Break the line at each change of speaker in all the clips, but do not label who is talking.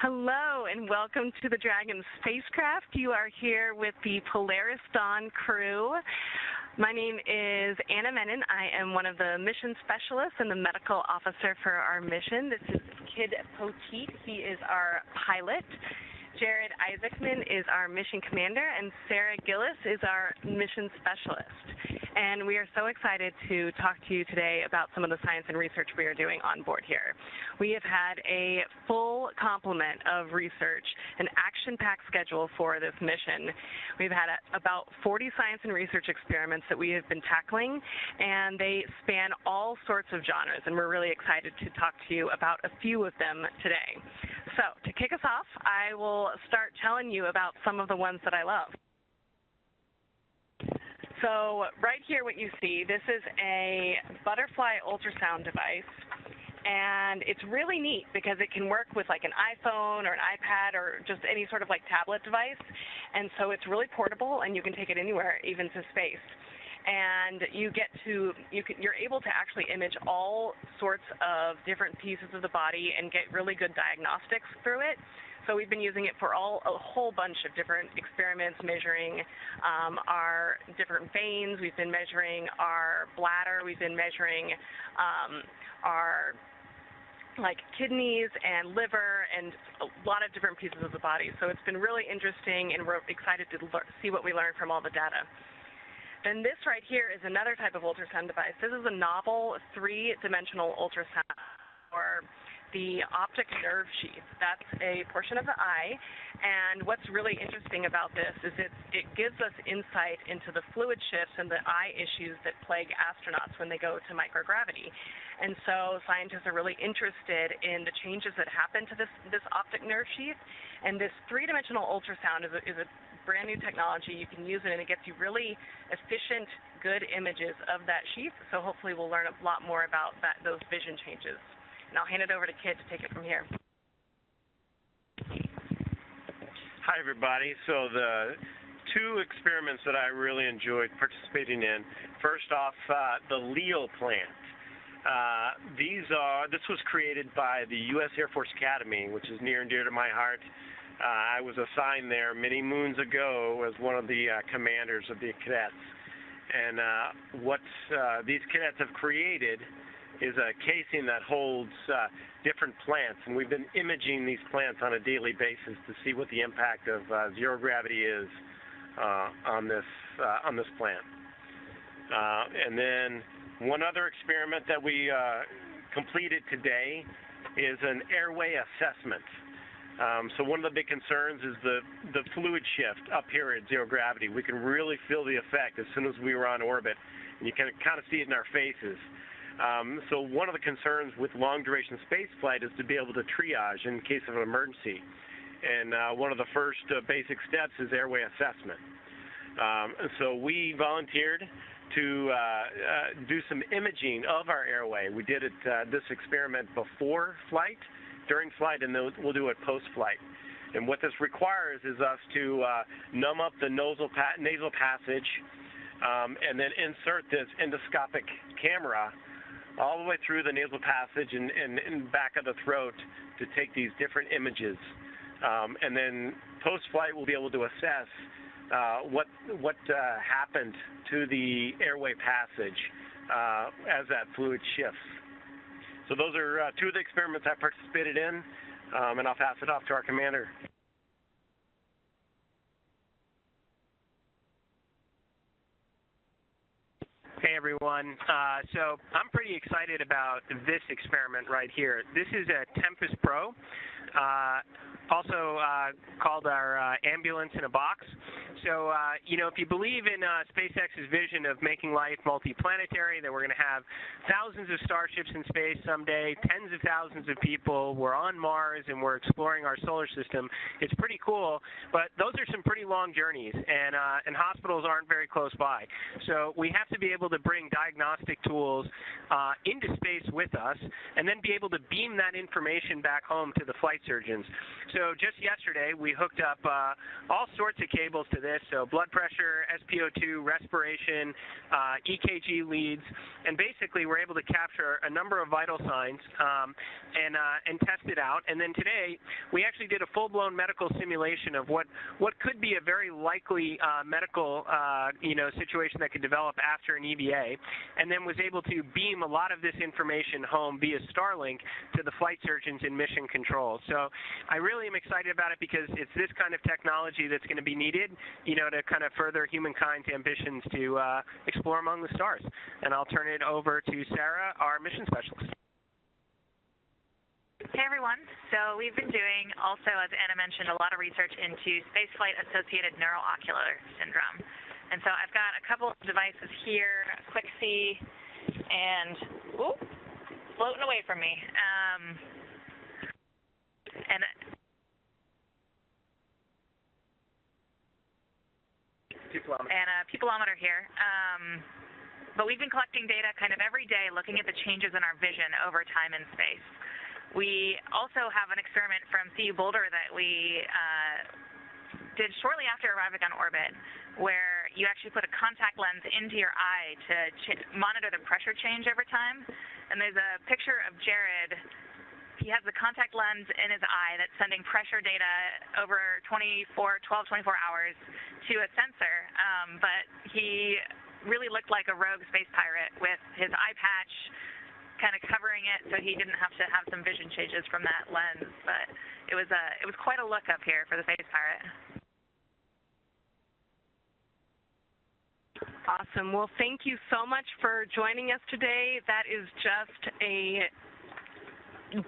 Hello and welcome to the Dragon spacecraft. You are here with the Polaris Dawn crew. My name is Anna Menon. I am one of the mission specialists and the medical officer for our mission. This is Kid Poteet. He is our pilot. Jareed Isaacman is our mission commander, and Sarah Gillis is our mission specialist. And we are so excited to talk to you today about some of the science and research we are doing on board here. We have had a full complement of research, an action-packed schedule for this mission. We've had about 40 science and research experiments that we have been tackling, and they span all sorts of genres, and we're really excited to talk to you about a few of them today. So to kick us off, I will start telling you about some of the ones that I love. So right here what you see, this is a butterfly ultrasound device, and it's really neat because it can work with like an iPhone or an iPad or just any sort of like tablet device, and so it's really portable and you can take it anywhere, even to space. And you're able to actually image all sorts of different pieces of the body and get really good diagnostics through it. So we've been using it for a whole bunch of different experiments, measuring our different veins. We've been measuring our bladder. We've been measuring our kidneys and liver and a lot of different pieces of the body. So it's been really interesting, and we're excited to see what we learn from all the data. Then this right here is another type of ultrasound device. This is a novel three-dimensional ultrasound, or the optic nerve sheath. That's a portion of the eye, and what's really interesting about this is it gives us insight into the fluid shifts and the eye issues that plague astronauts when they go to microgravity. And so scientists are really interested in the changes that happen to this optic nerve sheath, and this three-dimensional ultrasound is a brand new technology. You can use it, and it gets you really efficient, good images of that sheath. So hopefully we'll learn a lot more about those vision changes. And I'll hand it over to Kid to take it from here.
Hi, everybody. So the two experiments that I really enjoyed participating in, first off, the LEO plant. This was created by the U.S. Air Force Academy, which is near and dear to my heart. I was assigned there many moons ago as one of the commanders of the cadets. And what these cadets have created is a casing that holds different plants, and we've been imaging these plants on a daily basis to see what the impact of zero gravity is on this plant. And then one other experiment that we completed today is an airway assessment. So one of the big concerns is the fluid shift up here at zero gravity. We can really feel the effect as soon as we were on orbit, and you can kind of see it in our faces. So one of the concerns with long-duration space flight is to be able to triage in case of an emergency. And one of the first basic steps is airway assessment. So we volunteered to do some imaging of our airway. We did this experiment before flight, during flight, and then we'll do it post-flight. And what this requires is us to numb up the nasal passage and then insert this endoscopic camera all the way through the nasal passage and back of the throat to take these different images. And then post-flight, we'll be able to assess what happened to the airway passage as that fluid shifts. So those are two of the experiments I participated in, and I'll pass it off to our commander.
Hey everyone, so I'm pretty excited about this experiment right here. This is a Tempus Pro, also called our ambulance in a box. So, if you believe in SpaceX's vision of making life multiplanetary, that we're going to have thousands of starships in space someday, tens of thousands of people, we're on Mars and we're exploring our solar system, it's pretty cool, but those are some pretty long journeys, and hospitals aren't very close by. So we have to be able to bring diagnostic tools into space with us and then be able to beam that information back home to the flight surgeons. So just yesterday, we hooked up all sorts of cables to this. So blood pressure, SpO2, respiration, EKG leads, and basically we're able to capture a number of vital signs and test it out. And then today we actually did a full-blown medical simulation of what could be a very likely medical situation that could develop after an EVA, and then was able to beam a lot of this information home via Starlink to the flight surgeons in mission control. So I really am excited about it because it's this kind of technology that's going to be needed, to kind of further humankind's ambitions to explore among the stars. And I'll turn it over to Sarah, our mission specialist.
Hey everyone. So we've been doing also, as Anna mentioned, a lot of research into spaceflight-associated neuroocular syndrome. And so I've got a couple of devices here, quick see, and floating away from me. And a pupilometer here. But we've been collecting data kind of every day, looking at the changes in our vision over time in space. We also have an experiment from CU Boulder that we did shortly after arriving on orbit, where you actually put a contact lens into your eye to monitor the pressure change over time. And there's a picture of Jareed. He has the contact lens in his eye that's sending pressure data over 12, 24 hours to a sensor. But he really looked like a rogue space pirate with his eye patch kind of covering it, so he didn't have to have some vision changes from that lens. But it was quite a look up here for the space pirate.
Awesome. Well, thank you so much for joining us today. That is just a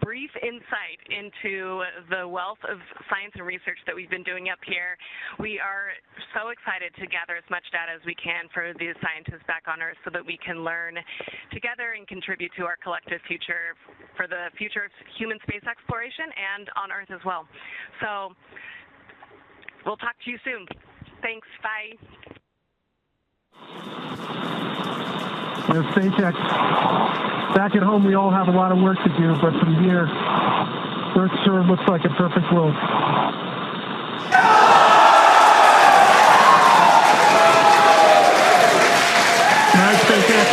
brief insight into the wealth of science and research that we've been doing up here. We are so excited to gather as much data as we can for the scientists back on Earth so that we can learn together and contribute to our collective future for the future of human space exploration and on Earth as well. So we'll talk to you soon. Thanks. Bye.
SpaceX. Back at home, we all have a lot of work to do, but from here, Earth sure looks like a perfect world. All right, SpaceX,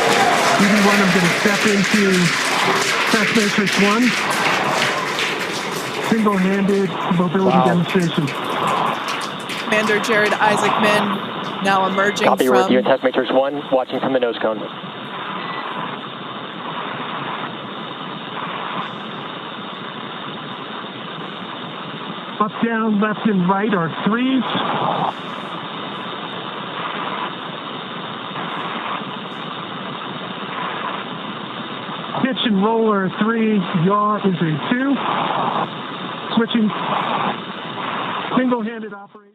UV1, I'm going to step into test matrix 1. Single-handed mobility demonstration.
Commander Jareed Isaacman now emerging
Copy,
from...
we're with you in test matrix 1, watching from the nose cone.
Up, down, left, and right are 3s. Pitch and roll are 3. Yaw is a 2. Switching. Single-handed operation.